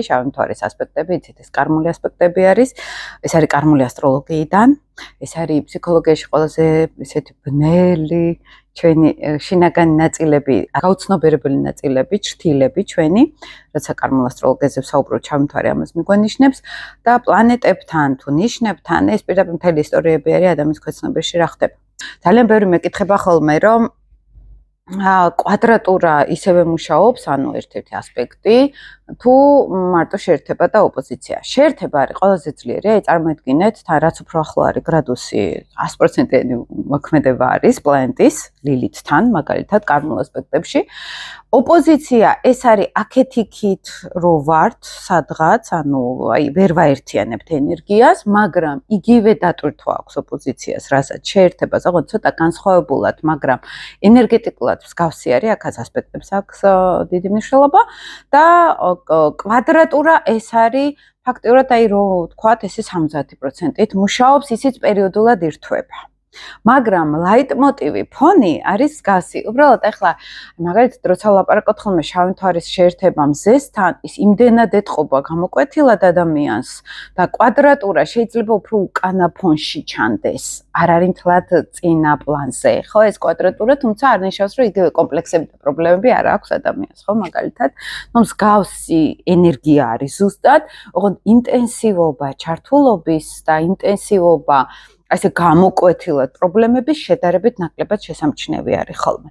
შავი მთვარის ასპექტები, იცით, ეს კარმული ასპექტები არის. ეს არის კარმული ასტროლოგიიდან. ეს არის ფსიქოლოგიაში ყველაზე ესეთი ბნელი ჩვენი შინაგანი ნაწილები, გაუცნობიერებელი ნაწილები, ჭრთილები ჩვენი, რაცა კარმულ ასტროლოგიაზე ვსაუბრობ, შავი მთვარე ამას მიგვანიშნებს და პლანეტებთან თუ ნიშნებთან ეს პირდაპირ მთელი ისტორიები არის ადამიანის ქვეცნობიერში რა ხდება. ძალიან ბევრი მეკითხება ხოლმე, რომ კვადრატურა ისევე მუშაობს, ანუ ერთ-ერთი ასპექტი, თუ მარტო შეერთება და ოპოზიცია. შეერთება არის ყველაზე ძლიერი, აი წარმოიდგინეთ, რაც უფრო ახლო არის გრადუსი 100%-იანი მოქმედება არის პლანეტის ლილითთან, მაგალითად, კარმულ ასპექტებში. ოპოზიცია ეს არის აქეთ-იქით რო ვართ სადღაც, ანუ აი ვერ ვაერთიანებთ ენერგიას, მაგრამ იგივე დატვირთვა აქვს ოპოზიციას, რასაც შეერთებას, აღარ ცოტა განსხვავებულად, მაგრამ ენერგეტიკულად მსგავსი არის, აქაც ასპექტებს აქვს დიდი მნიშვნელობა და კვადრატურა ეს არის ფაქტიურად აი რო ვთქვათ, ესე 70%-ით მუშაობს, ისიც პერიოდულად ირთვება. მაგრამ ლაიტმოტივი ფონი არის მსგავსი. უბრალოდ ახლა მაგალითად როცა ვლაპარაკობთ ხოლმე შავი მთვარის შეერთება მზესთან, ის იმდენად ეტყობა გამოკვეთილად ადამიანს და კვადრატურა შეიძლება უფრო უკანა ფონში ჩანდეს. არ არის თლად წინა პლანზე, ხო, ეს კვადრატურა, თუმცა არ ნიშნავს, რომ იგივე კომპლექსები და პრობლემები არ აქვს ადამიანს, ხო, მაგალითად, ნუ მსგავსი ენერგია არის ზუსტად, ოღონდ ინტენსივობა ჩართულობის და ინტენსივობა ასე გამოკვეთილად პრობლემების შედარებით ნაკლებად შესამჩნევი არის ხოლმე.